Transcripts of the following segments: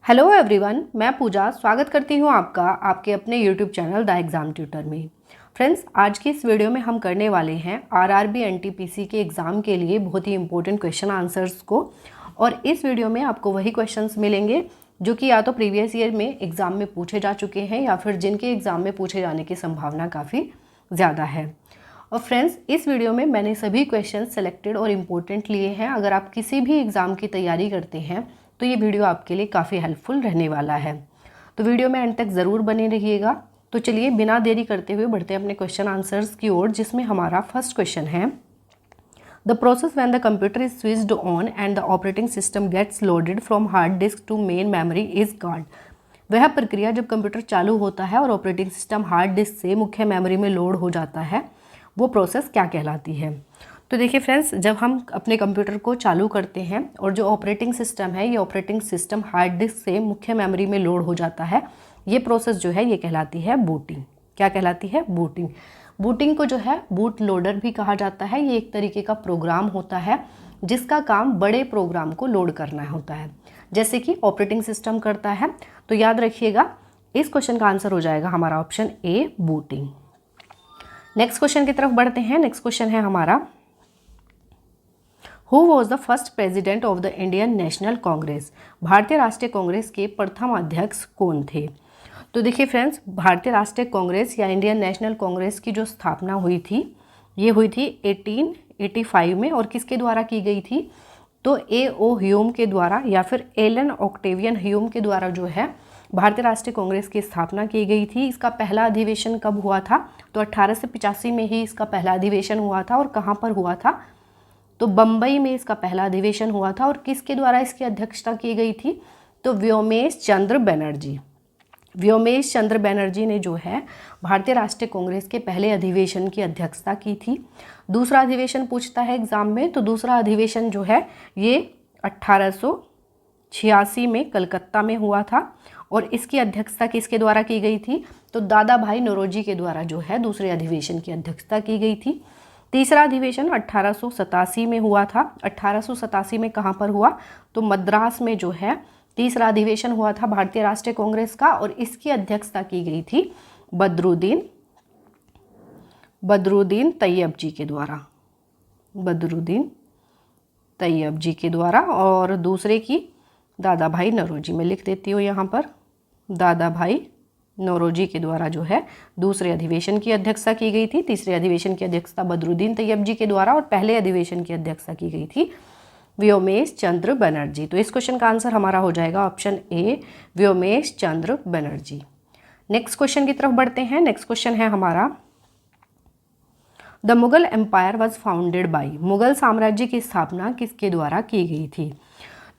Hello everyone, मैं पूजा स्वागत करती हूँ आपका आपके अपने YouTube channel the exam tutor में। फ्रेंड्स, आज की इस वीडियो में हम करने वाले हैं आरआरबी एनटीपीसी के एग्ज़ाम के लिए बहुत ही इंपॉर्टेंट क्वेश्चन आंसर्स को। और इस वीडियो में आपको वही क्वेश्चंस मिलेंगे जो कि या तो प्रीवियस ईयर में एग्ज़ाम में पूछे जा चुके हैं या फिर जिनके एग्ज़ाम में पूछे जाने की संभावना काफ़ी ज़्यादा है। और फ्रेंड्स, इस वीडियो में मैंने सभी क्वेश्चन सेलेक्टेड और इम्पोर्टेंट लिए हैं। अगर आप किसी भी एग्ज़ाम की तैयारी करते हैं तो ये वीडियो आपके लिए काफ़ी हेल्पफुल रहने वाला है। तो वीडियो में एंड तक ज़रूर बने रहिएगा। तो चलिए बिना देरी करते हुए बढ़ते हैं अपने क्वेश्चन आंसर्स की ओर, जिसमें हमारा फर्स्ट क्वेश्चन है the process when the computer is switched on and the operating system gets loaded from hard disk to main memory is called. वह प्रक्रिया जब कंप्यूटर चालू होता है और ऑपरेटिंग सिस्टम हार्ड डिस्क से मुख्य मेमोरी में लोड हो जाता है, वो प्रोसेस क्या कहलाती है। तो देखिए फ्रेंड्स, जब हम अपने कंप्यूटर को चालू करते हैं और जो ऑपरेटिंग सिस्टम है, ये ऑपरेटिंग सिस्टम हार्ड डिस्क से मुख्य मेमोरी में लोड हो जाता है, ये प्रोसेस जो है ये कहलाती है बूटिंग। क्या कहलाती है? बूटिंग। बूटिंग को जो है बूट लोडर भी कहा जाता है। ये एक तरीके का प्रोग्राम होता है जिसका काम बड़े प्रोग्राम को लोड करना होता है, जैसे कि ऑपरेटिंग सिस्टम करता है। तो याद रखिएगा, इस क्वेश्चन का आंसर हो जाएगा हमारा ऑप्शन ए, बूटिंग। नेक्स्ट क्वेश्चन की तरफ बढ़ते हैं। नेक्स्ट क्वेश्चन है हमारा who was the first president of the Indian national Congress. भारतीय राष्ट्रीय कांग्रेस के प्रथम अध्यक्ष कौन थे। तो देखिए फ्रेंड्स, भारतीय राष्ट्रीय कांग्रेस या इंडियन नेशनल कांग्रेस की जो स्थापना हुई थी, ये हुई थी 1885 में। और किसके द्वारा की गई थी? तो A.O. ह्यूम के द्वारा या फिर एलन ऑक्टेवियन ह्यूम के द्वारा जो है भारतीय राष्ट्रीय कांग्रेस की स्थापना की गई थी। इसका पहला अधिवेशन कब हुआ था? तो 1885 में ही इसका पहला अधिवेशन हुआ था। और कहाँ पर हुआ था? तो बम्बई में इसका पहला अधिवेशन हुआ था। और किसके द्वारा इसकी अध्यक्षता की गई थी? तो व्योमेश चंद्र बनर्जी। व्योमेश चंद्र बनर्जी ने जो है भारतीय राष्ट्रीय कांग्रेस के पहले अधिवेशन की अध्यक्षता की थी। दूसरा अधिवेशन पूछता है एग्जाम में, तो दूसरा अधिवेशन जो है ये 1886 में कलकत्ता में हुआ था। और इसकी अध्यक्षता किसके द्वारा की गई थी? तो दादा भाई नौरोजी के द्वारा जो है दूसरे अधिवेशन की अध्यक्षता की गई थी। तीसरा अधिवेशन 1887 में हुआ था। 1887 में कहाँ पर हुआ? तो मद्रास में जो है तीसरा अधिवेशन हुआ था भारतीय राष्ट्रीय कांग्रेस का। और इसकी अध्यक्षता की गई थी बदरुद्दीन तैयब जी के द्वारा। बदरुद्दीन तैयब जी के द्वारा। और दूसरे की दादा भाई नौरोजी। मैं लिख देती हूँ यहाँ पर, दादा भाई नौरोजी के द्वारा जो है दूसरे अधिवेशन की अध्यक्षता की गई थी। तीसरे अधिवेशन की अध्यक्षता बदरुद्दीन तैयब जी के द्वारा। और पहले अधिवेशन की अध्यक्षता की गई थी व्योमेश चंद्र बनर्जी। तो इस क्वेश्चन का आंसर हमारा हो जाएगा option A, Womesh Chandra Banerjee. Next question की तरफ बढ़ते हैं। नेक्स्ट क्वेश्चन है हमारा the Mughal empire was founded by. Mughal साम्राज्य की स्थापना किसके द्वारा की गई थी?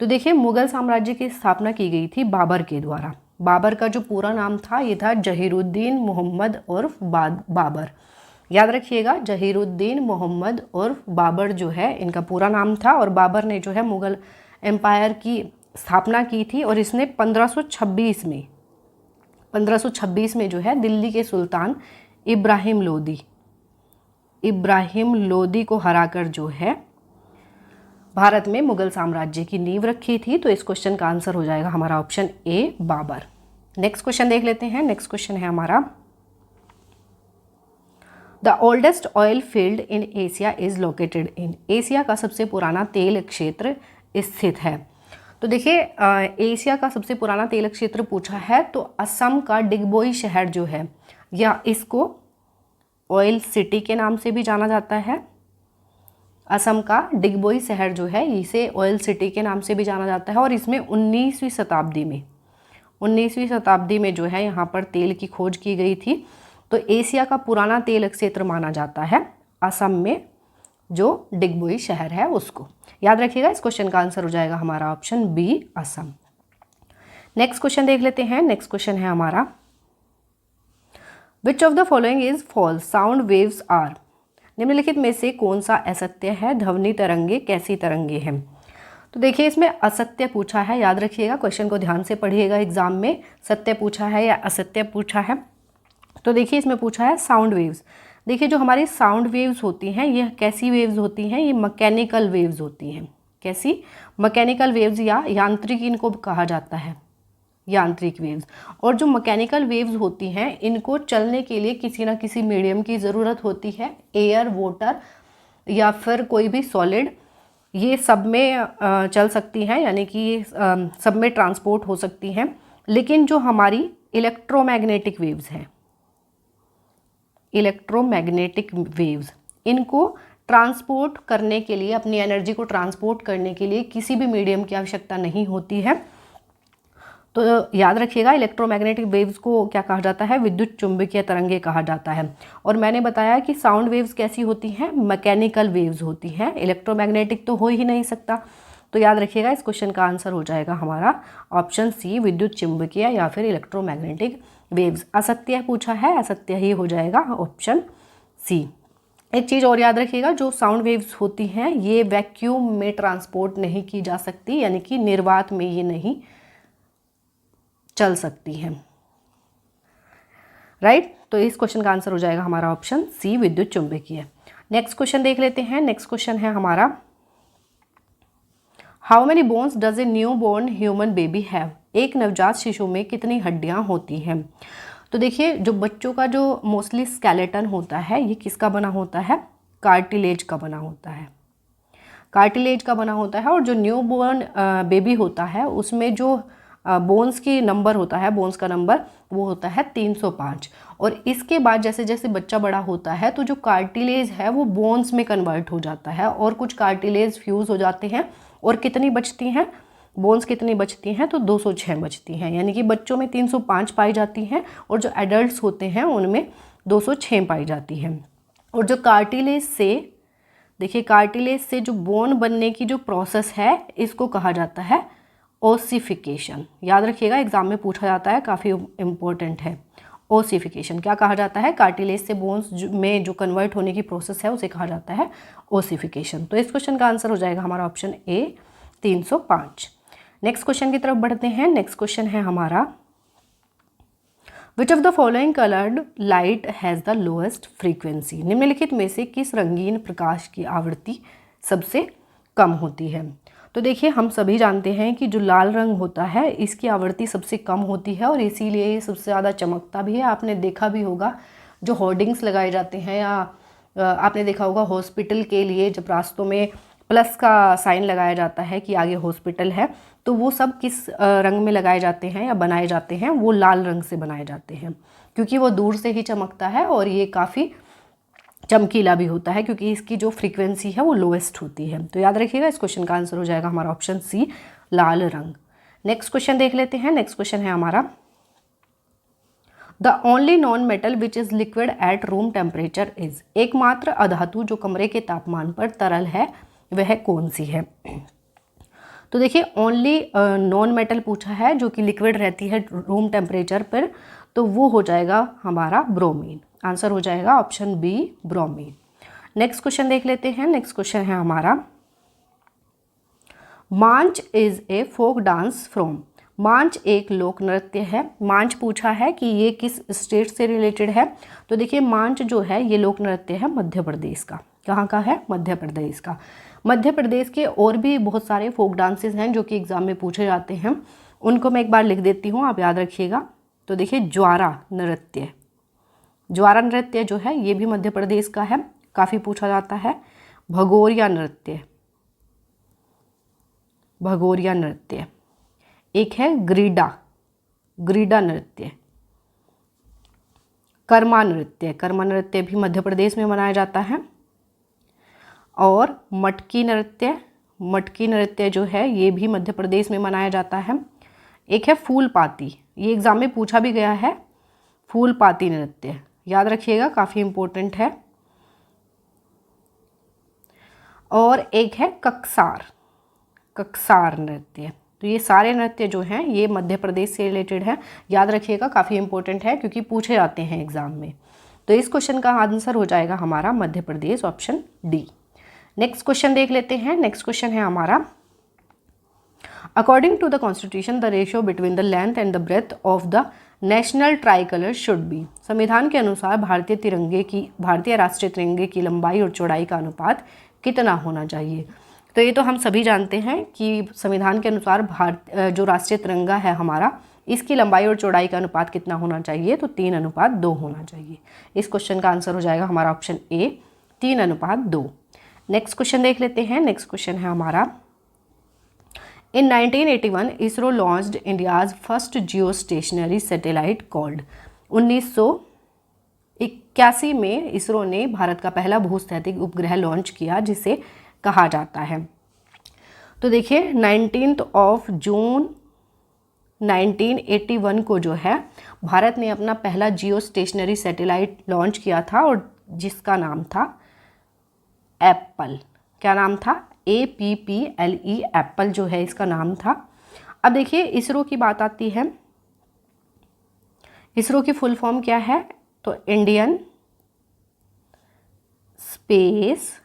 तो देखिए, मुगल साम्राज्य की स्थापना की गई थी बाबर के द्वारा। बाबर का जो पूरा नाम था ये था जहीरुद्दीन मोहम्मद उर्फ बाबर। याद रखिएगा, जहीरुद्दीन मोहम्मद उर्फ बाबर जो है इनका पूरा नाम था। और बाबर ने जो है मुगल एम्पायर की स्थापना की थी। और इसने 1526 में जो है दिल्ली के सुल्तान इब्राहिम लोदी को हराकर जो है भारत में मुगल साम्राज्य की नींव रखी थी। तो इस क्वेश्चन का आंसर हो जाएगा हमारा option A, Babur. Next question देख लेते हैं। नेक्स्ट क्वेश्चन है हमारा the oldest oil field in Asia is located in. Asia का सबसे पुराना तेल क्षेत्र स्थित है। तो देखिए, एशिया का सबसे पुराना तेल क्षेत्र पूछा है तो असम का डिगबोई शहर जो है, या इसको ऑयल सिटी के नाम से भी जाना जाता है। असम का डिगबोई शहर जो है इसे ऑयल सिटी के नाम से भी जाना जाता है। और इसमें 19वीं शताब्दी में जो है यहाँ पर तेल की खोज की गई थी। तो एशिया का पुराना तेल क्षेत्र माना जाता है असम में जो डिगबोई शहर है उसको। याद रखिएगा, इस क्वेश्चन का आंसर हो जाएगा हमारा option B, Assam. Next question देख लेते हैं। नेक्स्ट क्वेश्चन है हमारा which of the following is false, sound waves are. निम्नलिखित में से कौन सा असत्य है? ध्वनि तरंगे कैसी तरंगे हैं? तो देखिए, इसमें असत्य पूछा है। याद रखिएगा, क्वेश्चन को ध्यान से पढ़िएगा। एग्जाम में सत्य पूछा है या असत्य पूछा है। तो देखिए, इसमें पूछा है साउंड वेव्स। देखिए, जो हमारी साउंड वेव्स होती हैं ये कैसी वेव्स होती हैं? ये मैकेनिकल वेव्स होती हैं। कैसी? मैकेनिकल वेव्स या यांत्रिक इनको कहा जाता है। यांत्रिक वेव्स। और जो मैकेनिकल वेव्स होती हैं इनको चलने के लिए किसी ना किसी मीडियम की ज़रूरत होती है, एयर, वाटर या फिर कोई भी सॉलिड, ये सब में चल सकती हैं, यानी कि सब में ट्रांसपोर्ट हो सकती हैं। लेकिन जो हमारी इलेक्ट्रोमैग्नेटिक वेव्स हैं, इलेक्ट्रोमैग्नेटिक वेव्स, इनको ट्रांसपोर्ट करने के लिए, अपनी एनर्जी को ट्रांसपोर्ट करने के लिए किसी भी मीडियम की आवश्यकता नहीं होती है। तो याद रखिएगा, इलेक्ट्रोमैग्नेटिक वेव्स को क्या कहा जाता है? विद्युत चुंबकीय तरंगे कहा जाता है। और मैंने बताया कि साउंड वेव्स कैसी होती हैं? मैकेनिकल वेव्स होती हैं, इलेक्ट्रोमैग्नेटिक तो हो ही नहीं सकता। तो याद रखिएगा, इस क्वेश्चन का आंसर हो जाएगा हमारा ऑप्शन सी, विद्युत चुंबकीय या फिर इलेक्ट्रोमैग्नेटिक वेव्स। असत्य पूछा है, असत्य ही हो जाएगा ऑप्शन सी। एक चीज़ और याद रखिएगा, जो साउंड वेव्स होती हैं ये वैक्यूम में ट्रांसपोर्ट नहीं की जा सकती, यानी कि निर्वात में ये नहीं चल सकती हैं, राइट। तो इस क्वेश्चन का आंसर हो जाएगा हमारा ऑप्शन सी, विद्युत चुंबकीय। नेक्स्ट क्वेश्चन देख लेते हैं। नेक्स्ट क्वेश्चन है हमारा, how many bones does a newborn human baby have? एक नवजात शिशु में कितनी हड्डियां होती हैं? तो देखिए, जो बच्चों का जो मोस्टली स्केलेटन होता है ये किसका बना होता है? कार्टिलेज का बना होता है, कार्टिलेज का बना होता है। और जो न्यू बोर्न बेबी होता है उसमें जो बोन्स की नंबर होता है, बोन्स का नंबर वो होता है 305। और इसके बाद जैसे जैसे बच्चा बड़ा होता है तो जो कार्टिलेज है वो बोन्स में कन्वर्ट हो जाता है और कुछ कार्टिलेज फ्यूज़ हो जाते हैं। और कितनी बचती हैं बोन्स, कितनी बचती हैं? तो 206 बचती हैं, यानी कि बच्चों में 305 पाई जाती हैं और जो एडल्ट्स होते हैं उनमें 206 पाई जाती हैं। और जो कार्टिलेज से, देखिए, कार्टिलेज से जो बोन बनने की जो प्रोसेस है इसको कहा जाता है ओसिफिकेशन। याद रखिएगा, एग्जाम में पूछा जाता है, काफ़ी इम्पोर्टेंट है। ओसिफिकेशन क्या कहा जाता है? कार्टिलेज से बोन्स में जो कन्वर्ट होने की प्रोसेस है उसे कहा जाता है ओसिफिकेशन। तो इस क्वेश्चन का आंसर हो जाएगा हमारा ऑप्शन ए, 305। नेक्स्ट क्वेश्चन की तरफ बढ़ते हैं। नेक्स्ट क्वेश्चन है हमारा, which of the following coloured light has the lowest frequency? निम्नलिखित में से किस रंगीन प्रकाश की आवृत्ति सबसे कम होती है? तो देखिए, हम सभी जानते हैं कि जो लाल रंग होता है इसकी आवृत्ति सबसे कम होती है और इसीलिए ये सबसे ज़्यादा चमकता भी है। आपने देखा भी होगा, जो होर्डिंग्स लगाए जाते हैं, या आपने देखा होगा हॉस्पिटल के लिए जब रास्तों में प्लस का साइन लगाया जाता है कि आगे हॉस्पिटल है, तो वो सब किस रंग में लगाए जाते हैं या बनाए जाते हैं? वो लाल रंग से बनाए जाते हैं, क्योंकि वो दूर से ही चमकता है और ये काफ़ी चमकीला भी होता है, क्योंकि इसकी जो फ्रीक्वेंसी है वो लोएस्ट होती है। तो याद रखिएगा, इस क्वेश्चन का आंसर हो जाएगा हमारा ऑप्शन सी, लाल रंग। नेक्स्ट क्वेश्चन देख लेते हैं। नेक्स्ट क्वेश्चन है हमारा, the only non metal which is liquid at room temperature is? एकमात्र अधातु जो कमरे के तापमान पर तरल है वह कौन सी है? तो देखिए, ओनली नॉन मेटल पूछा है जो कि लिक्विड रहती है रूम टेम्परेचर पर, तो वो हो जाएगा हमारा ब्रोमीन। आंसर हो जाएगा option B, bromine. Next question देख लेते हैं। नेक्स्ट क्वेश्चन है हमारा, Manch is a folk dance from? Manch एक लोक नृत्य है। मांच पूछा है कि ये किस स्टेट से रिलेटेड है? तो देखिए, मांच जो है ये लोक नृत्य है मध्य प्रदेश का। कहाँ का है? मध्य प्रदेश का। मध्य प्रदेश के और भी बहुत सारे फोक डांसेस हैं जो कि एग्जाम में पूछे जाते हैं, उनको मैं एक बार लिख देती हूँ, आप याद रखिएगा। तो देखिए, ज्वारा नृत्य, ज्वारा नृत्य जो है ये भी मध्य प्रदेश का है, काफ़ी पूछा जाता है। भगोरिया नृत्य, भगोरिया नृत्य। एक है ग्रीडा, ग्रीडा नृत्य। कर्मा नृत्य, कर्मा नृत्य भी मध्य प्रदेश में मनाया जाता है। और मटकी नृत्य, मटकी नृत्य जो है ये भी मध्य प्रदेश में मनाया जाता है। एक है फूलपाती, ये एग्जाम में पूछा भी गया है, फूलपाती नृत्य, याद रखिएगा, काफ़ी इम्पोर्टेंट है। और एक है ककसार, ककसार नृत्य। तो ये सारे नृत्य जो हैं ये मध्य प्रदेश से रिलेटेड है, याद रखिएगा, काफ़ी इंपॉर्टेंट है क्योंकि पूछे जाते हैं एग्जाम में। तो इस क्वेश्चन का आंसर हो जाएगा हमारा Madhya Pradesh, option D. Next question देख लेते हैं। नेक्स्ट क्वेश्चन है हमारा, according to the constitution the ratio between the length and the breadth of the national tricolour should be? संविधान के अनुसार भारतीय राष्ट्रीय तिरंगे की लंबाई और चौड़ाई का अनुपात कितना होना चाहिए? तो ये तो हम सभी जानते हैं कि संविधान के अनुसार जो राष्ट्रीय तिरंगा है हमारा, इसकी लंबाई और चौड़ाई का अनुपात कितना होना चाहिए? तो 3:2 होना चाहिए। इस क्वेश्चन का आंसर हो जाएगा हमारा ऑप्शन ए 3:2। नेक्स्ट क्वेश्चन देख लेते हैं। नेक्स्ट क्वेश्चन है हमारा, इन 1981 इसरो लॉन्च्ड इंडियाज फर्स्ट जियो स्टेशनरी सैटेलाइट कॉल्ड। 1981 में इसरो ने भारत का पहला भूस्थैतिक उपग्रह लॉन्च किया जिसे कहा जाता है। तो देखिए 19 जून 1981 को जो है भारत ने अपना पहला जियो स्टेशनरी सैटेलाइट लॉन्च किया था और जिसका नाम था एप्पल। क्या नाम था? APPLE, एप्पल जो है इसका नाम था। अब देखिए इसरो की बात आती है। इसरो की फुल फॉर्म क्या है? तो Indian space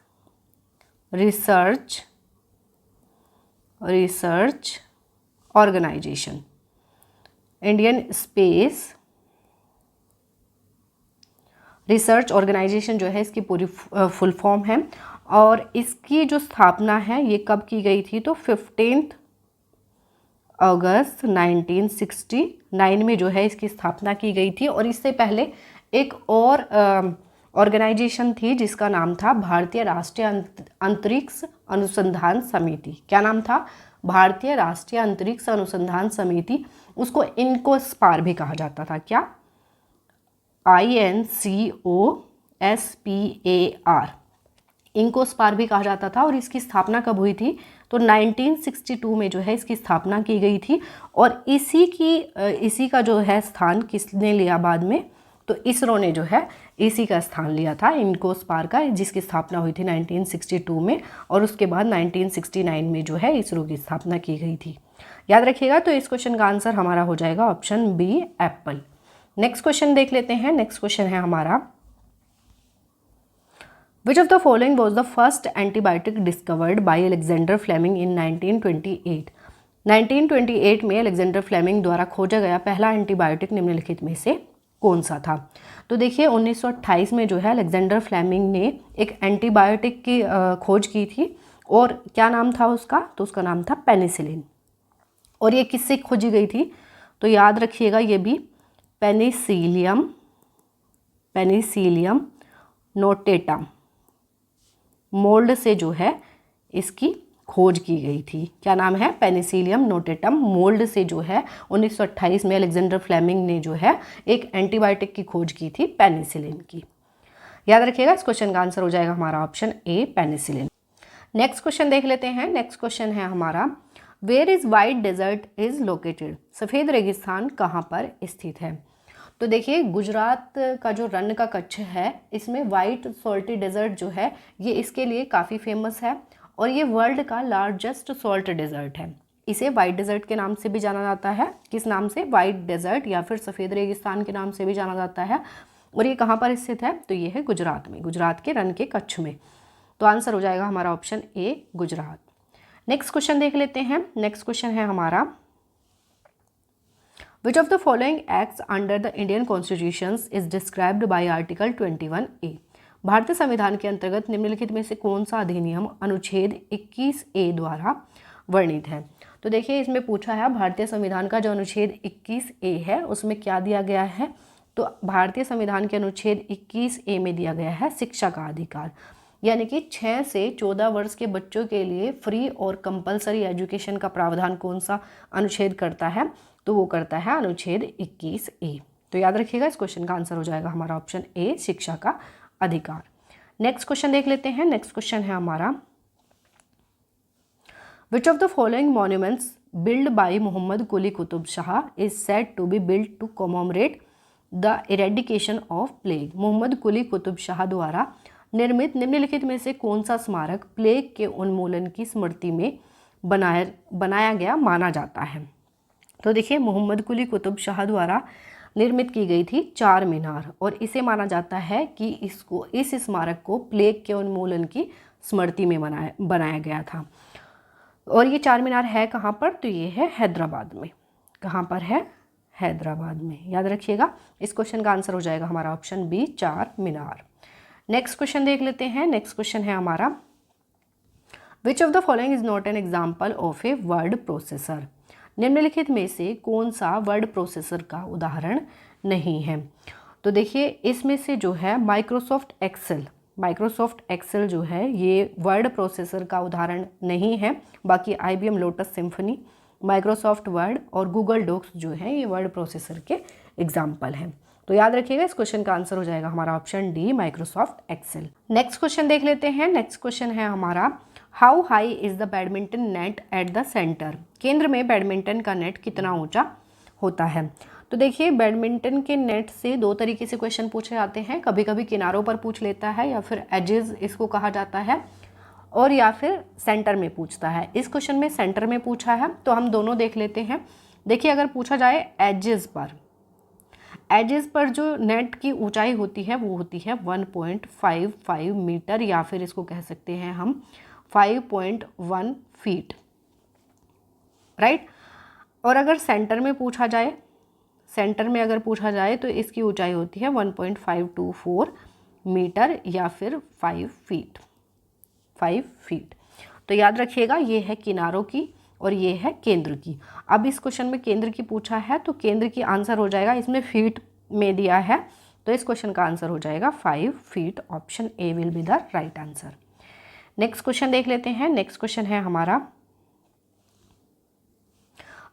research organisation. Indian space research organisation जो है इसकी पूरी फुल फॉर्म है। और इसकी जो स्थापना है ये कब की गई थी? तो 15 अगस्त 1969 में जो है इसकी स्थापना की गई थी। और इससे पहले एक और ऑर्गेनाइजेशन थी जिसका नाम था भारतीय राष्ट्रीय अंतरिक्ष अनुसंधान समिति। क्या नाम था? भारतीय राष्ट्रीय अंतरिक्ष अनुसंधान समिति। उसको इनकोस्पार भी कहा जाता था। क्या? INCOSPAR, इनकोस्पार भी कहा जाता था। और इसकी स्थापना कब हुई थी? तो 1962 में जो है इसकी स्थापना की गई थी। और इसी का जो है स्थान किसने लिया बाद में? तो इसरो ने जो है इसी का स्थान लिया था, इनकोस्पार का, जिसकी स्थापना हुई थी 1962 में। और उसके बाद 1969 में जो है इसरो की स्थापना की गई थी। याद रखिएगा। तो इस क्वेश्चन का आंसर हमारा हो जाएगा option B Apple. Next question देख लेते हैं। नेक्स्ट क्वेश्चन है हमारा, Which of the following was the first antibiotic discovered by Alexander Fleming in 1928? 1928 में अलेक्जेंडर फ्लेमिंग द्वारा खोजा गया पहला एंटीबायोटिक निम्नलिखित में से कौन सा था? तो देखिए 1928 में जो है अलेक्जेंडर फ्लेमिंग ने एक एंटीबायोटिक की खोज की थी। और क्या नाम था उसका? तो उसका नाम था पेनिसिलिन। और ये किससे खोजी गई थी? तो याद रखिएगा ये भी पेनिसिलियम नोटेटम मोल्ड से जो है इसकी खोज की गई थी। क्या नाम है? पेनिसिलियम नोटेटम मोल्ड से जो है 1928 में अलेक्जेंडर फ्लेमिंग ने जो है एक एंटीबायोटिक की खोज की थी, पेनिसिलिन की। याद रखिएगा। इस क्वेश्चन का आंसर हो जाएगा हमारा option A penicillin. Next question देख लेते हैं। नेक्स्ट क्वेश्चन है हमारा, where is white desert is located? सफ़ेद रेगिस्तान कहाँ पर स्थित है? तो देखिए गुजरात का जो रन का कच्छ है इसमें वाइट सॉल्टी डेजर्ट जो है ये इसके लिए काफ़ी फेमस है। और ये वर्ल्ड का लार्जेस्ट सॉल्ट डेजर्ट है। इसे वाइट डेजर्ट के नाम से भी जाना जाता है। किस नाम से? वाइट डेजर्ट या फिर सफ़ेद रेगिस्तान के नाम से भी जाना जाता है। और ये कहाँ पर स्थित है? तो ये है गुजरात में, गुजरात के रन के कच्छ में। तो आंसर हो जाएगा हमारा ऑप्शन ए गुजरात। नेक्स्ट क्वेश्चन देख लेते हैं। नेक्स्ट क्वेश्चन है हमारा, Which of the following acts under the Indian Constitution is described by Article 21A? भारतीय संविधान के अंतर्गत निम्नलिखित में से कौन सा अधिनियम अनुच्छेद 21A द्वारा वर्णित है? तो देखिए इसमें पूछा है भारतीय संविधान का जो अनुच्छेद 21A है उसमें क्या दिया गया है? तो भारतीय संविधान के अनुच्छेद 21A में दिया गया है शिक्षा का अधिकार। यानी कि 6 से 14 वर्ष के बच्चों के लिए फ्री और कंपलसरी एजुकेशन का प्रावधान कौन सा अनुच्छेद करता है? तो वो करता है अनुच्छेद 21A। तो याद रखिएगा। इस क्वेश्चन का आंसर हो जाएगा हमारा ऑप्शन ए शिक्षा का अधिकार। नेक्स्ट क्वेश्चन देख लेते हैं। नेक्स्ट क्वेश्चन है हमारा, which of the following monuments build by Mohammed Quli Qutub Shah is said to be build to commemorate the eradication of plague? Mohammed Quli Qutub Shah द्वारा निर्मित निम्नलिखित में से कौन सा स्मारक प्लेग के उन्मूलन की स्मृति में बनाया गया माना जाता है? तो देखिए मोहम्मद कुली कुतुब शाह द्वारा निर्मित की गई थी चार मीनार। और इसे माना जाता है कि इस स्मारक को प्लेग के उन्मूलन की स्मृति में बनाया गया था। और ये चार मीनार है कहाँ पर? तो ये है हैदराबाद में। कहाँ पर है? हैदराबाद में। याद रखिएगा। इस क्वेश्चन का आंसर हो जाएगा हमारा ऑप्शन बी चार मीनार। नेक्स्ट क्वेश्चन देख लेते हैं। नेक्स्ट क्वेश्चन है हमारा, which of the following is not an example of a word processor? निम्नलिखित में से कौन सा वर्ड प्रोसेसर का उदाहरण नहीं है? तो देखिए इसमें से जो है माइक्रोसॉफ्ट एक्सेल जो है ये वर्ड प्रोसेसर का उदाहरण नहीं है। बाकी IBM lotus symphony, Microsoft word और गूगल डॉक्स जो है ये वर्ड प्रोसेसर के एग्जाम्पल हैं। तो याद रखिएगा इस क्वेश्चन का आंसर हो जाएगा हमारा option D, Microsoft Excel. Next question देख लेते हैं। नेक्स्ट क्वेश्चन है हमारा, how high is the badminton net at the centre? केंद्र में बैडमिंटन का नेट कितना ऊंचा होता है? तो देखिए बैडमिंटन के नेट से दो तरीके से क्वेश्चन पूछे जाते हैं, कभी कभी किनारों पर पूछ लेता है या फिर एजेस इसको कहा जाता है, और या फिर सेंटर में पूछता है। इस क्वेश्चन में सेंटर में पूछा है तो हम दोनों देख लेते हैं। देखिए अगर पूछा जाए एजेस पर जो नेट की ऊंचाई होती है वो होती है 1.55 मीटर, या फिर इसको कह सकते हैं हम 5.1 फीट, राइट। और अगर सेंटर में अगर पूछा जाए तो इसकी ऊंचाई होती है 1.524 मीटर या फिर 5 फीट। तो याद रखिएगा ये है किनारों की और ये है केंद्र की। अब इस क्वेश्चन में केंद्र की पूछा है तो केंद्र की आंसर हो जाएगा, इसमें फीट में दिया है तो इस क्वेश्चन का आंसर हो जाएगा 5 feet. Option A will be the right answer. Next question देख लेते हैं। नेक्स्ट क्वेश्चन है हमारा,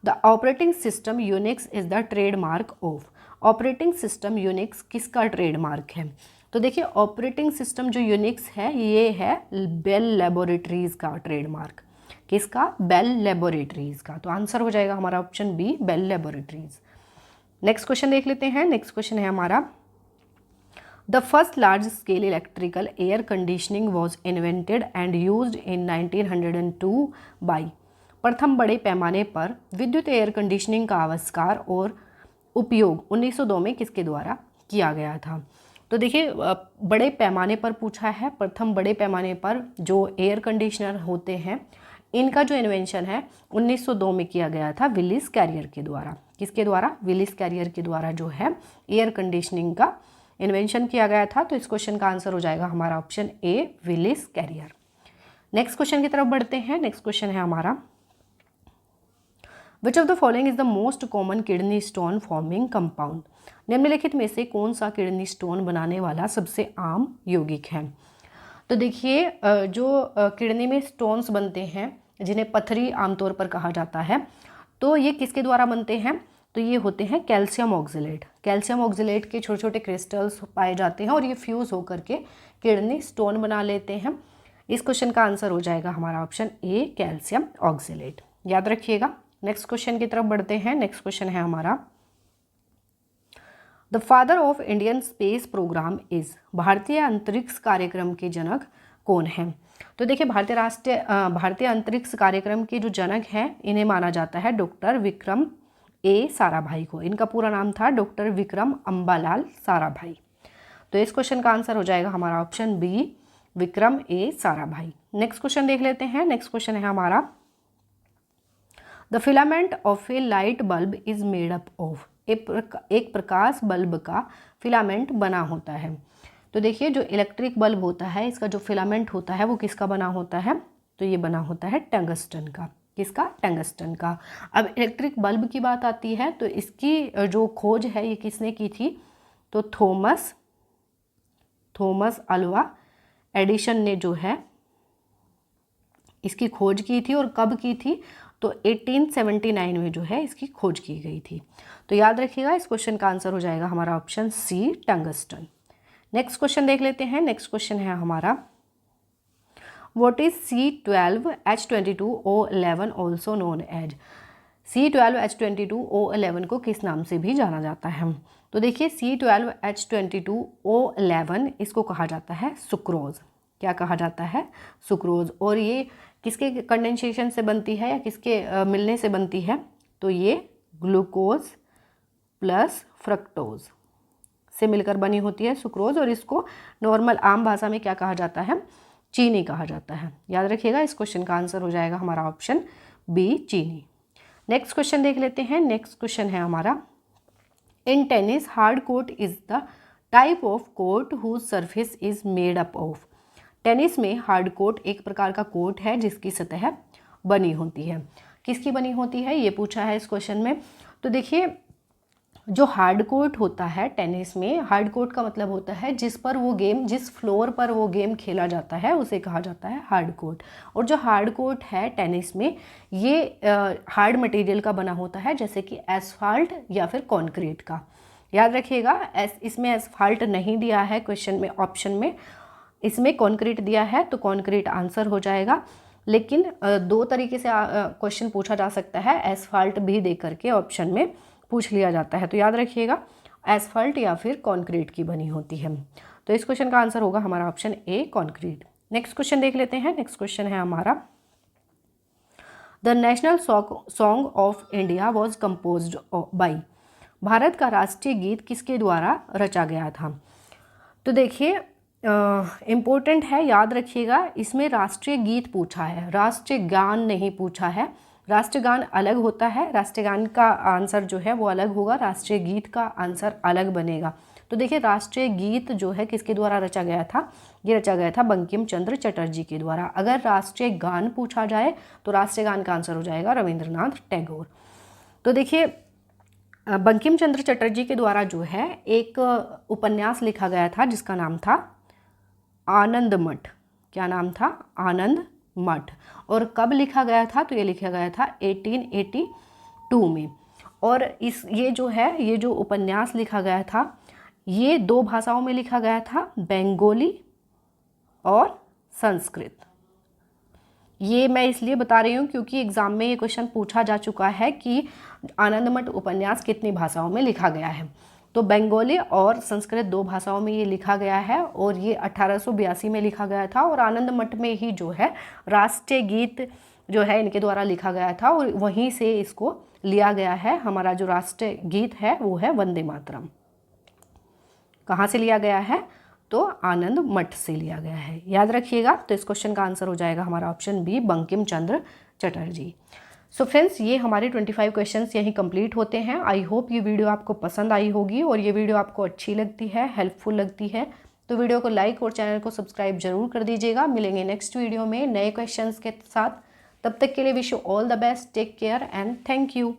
the operating system Unix is the trademark of? Operating system Unix किसका ट्रेडमार्क है? तो देखिए ऑपरेटिंग सिस्टम जो यूनिक्स है ये है बेल लैबोरेटरीज का ट्रेडमार्क। किसका? बेल लैबोरेटरीज का। तो आंसर हो जाएगा हमारा option B, Bell laboratories. Next question देख लेते हैं। नेक्स्ट क्वेश्चन है हमारा, the first large scale electrical air conditioning was invented and used in 1902 by? प्रथम बड़े पैमाने पर विद्युत एयर कंडीशनिंग का आविष्कार और उपयोग 1902 में किसके द्वारा किया गया था? तो देखिए बड़े पैमाने पर पूछा है, प्रथम बड़े पैमाने पर जो एयर कंडीशनर होते हैं इनका जो इन्वेंशन है 1902 में किया गया था विलिस कैरियर के द्वारा। किसके द्वारा? विलिस कैरियर के द्वारा जो है एयर कंडीशनिंग का इन्वेंशन किया गया था। तो इस क्वेश्चन का आंसर हो जाएगा हमारा option A, Willis Carrier. Next question की तरफ बढ़ते हैं। नेक्स्ट क्वेश्चन है हमारा, which of the following is the most common kidney stone forming compound? निम्नलिखित में से कौन सा किडनी स्टोन बनाने वाला सबसे आम यौगिक है? तो देखिए जो किडनी में स्टोन्स बनते हैं जिन्हें पथरी आमतौर पर कहा जाता है, तो ये किसके द्वारा बनते हैं? तो ये होते हैं कैल्शियम ऑक्जेलेट। कैल्शियम ऑक्जेलेट के छोटे छोटे क्रिस्टल्स पाए जाते हैं और ये फ्यूज होकर के किडनी स्टोन बना लेते हैं। इस क्वेश्चन का आंसर हो जाएगा हमारा ऑप्शन ए, कैल्शियम ऑक्जेलेट। याद रखिएगा। नेक्स्ट क्वेश्चन की तरफ बढ़ते हैं। नेक्स्ट क्वेश्चन है हमारा, the father of Indian space programme is? भारतीय अंतरिक्ष कार्यक्रम के जनक कौन हैं? तो देखिए भारतीय अंतरिक्ष कार्यक्रम के जो जनक हैं इन्हें माना जाता है डॉक्टर विक्रम ए साराभाई को। इनका पूरा नाम था डॉक्टर विक्रम अम्बालाल साराभाई। तो इस क्वेश्चन का आंसर हो जाएगा हमारा ऑप्शन बी, विक्रम ए साराभाई। नेक्स्ट क्वेश्चन देख लेते हैं। नेक्स्ट क्वेश्चन है हमारा, the filament of A light bulb is made up of? एक प्रकाश बल्ब का फिलामेंट बना होता है। तो देखिए जो इलेक्ट्रिक बल्ब होता है इसका जो फिलामेंट होता है वो किसका बना होता है? तो ये बना होता है टंगस्टन का। किसका? टंगस्टन का। अब इलेक्ट्रिक बल्ब की बात आती है तो इसकी जो खोज है ये किसने की थी? तो थॉमस अल्वा एडिसन ने जो है इसकी खोज की थी। और कब की थी? तो 1879 में जो है इसकी खोज की गई थी। तो याद रखिएगा इस क्वेश्चन का आंसर हो जाएगा हमारा option C, tungsten. Next question देख लेते हैं। नेक्स्ट क्वेश्चन है हमारा, what is C12H22O11 also known as? C12H22O11 को किस नाम से भी जाना जाता है? तो देखिए C12H22O11 इसको कहा जाता है सुक्रोज। क्या कहा जाता है? सुक्रोज। और ये किसके कंडेंसेशन से बनती है या किसके मिलने से बनती है? तो ये ग्लूकोज प्लस फ्रक्टोज से मिलकर बनी होती है सुक्रोज। और इसको नॉर्मल आम भाषा में क्या कहा जाता है? चीनी कहा जाता है। याद रखिएगा इस क्वेश्चन का आंसर हो जाएगा हमारा ऑप्शन बी, चीनी। नेक्स्ट क्वेश्चन देख लेते हैं। नेक्स्ट क्वेश्चन है हमारा, in tennis hard court is the type of court whose surface is made up of? Tennis में हार्ड कोर्ट एक प्रकार का कोर्ट है जिसकी सतह बनी होती है। किसकी बनी होती है, ये पूछा है इस क्वेश्चन में। तो देखिए जो हार्ड कोर्ट होता है टेनिस में, हार्ड कोर्ट का मतलब होता है जिस फ्लोर पर वो गेम खेला जाता है उसे कहा जाता है हार्ड कोर्ट। और जो हार्ड कोर्ट है टेनिस में ये हार्ड मटेरियल का बना होता है, जैसे कि एसफाल्ट या फिर कंक्रीट का। याद रखिएगा इसमें एसफाल्ट नहीं दिया है क्वेश्चन में, ऑप्शन में इसमें कंक्रीट दिया है, तो कंक्रीट आंसर हो जाएगा। लेकिन दो तरीके से क्वेश्चन पूछा जा सकता है, एसफाल्ट भी दे करके ऑप्शन में पूछ लिया जाता है। तो याद रखिएगा एसफाल्ट या फिर कंक्रीट की बनी होती है। तो इस क्वेश्चन का आंसर होगा हमारा ऑप्शन ए कंक्रीट। नेक्स्ट क्वेश्चन देख लेते हैं। नेक्स्ट क्वेश्चन है हमारा, the national song of India was composed by, Bharat का राष्ट्रीय गीत किसके द्वारा रचा गया था। तो देखिए इम्पोर्टेंट है, याद रखिएगा इसमें राष्ट्रीय गीत पूछा है, राष्ट्रीय गान नहीं पूछा है। राष्ट्रीय गान अलग होता है, राष्ट्रीय गान का आंसर जो है वो अलग होगा, राष्ट्रीय गीत का आंसर अलग बनेगा। तो देखिए राष्ट्रीय गीत जो है किसके द्वारा रचा गया था, ये रचा गया था बंकिम चंद्र चटर्जी के द्वारा। अगर राष्ट्रीय गान पूछा जाए तो राष्ट्रीय गान का आंसर हो जाएगा रविंद्रनाथ टैगोर। तो देखिए बंकिम चंद्र चटर्जी के द्वारा जो है एक उपन्यास लिखा गया था जिसका नाम था आनंद मठ। क्या नाम था, आनंद मठ। और कब लिखा गया था, तो ये लिखा गया था 1882 में। और ये जो उपन्यास लिखा गया था ये दो भाषाओं में लिखा गया था, बंगाली और संस्कृत। ये मैं इसलिए बता रही हूँ क्योंकि एग्जाम में ये क्वेश्चन पूछा जा चुका है कि आनंदमठ उपन्यास कितनी भाषाओं में लिखा गया है। तो बंगाली और संस्कृत दो भाषाओं में ये लिखा गया है और ये 1882 में लिखा गया था। और आनंदमठ में ही जो है राष्ट्रीय गीत जो है इनके द्वारा लिखा गया था और वहीं से इसको लिया गया है। हमारा जो राष्ट्रीय गीत है वो है वंदे मातरम। कहाँ से लिया गया है, तो आनंद मठ से लिया गया है, याद रखिएगा। तो इस क्वेश्चन का आंसर हो जाएगा हमारा option B Bankim Chandra Chatterjee. So friends ये हमारे 25 क्वेश्चंस यहीं कंप्लीट होते हैं। आई होप ये वीडियो आपको पसंद आई होगी और ये वीडियो आपको अच्छी लगती है, हेल्पफुल लगती है तो वीडियो को लाइक और चैनल को सब्सक्राइब जरूर कर दीजिएगा। मिलेंगे नेक्स्ट वीडियो में नए क्वेश्चंस के साथ। तब तक के लिए wish you all the best, take care and thank you.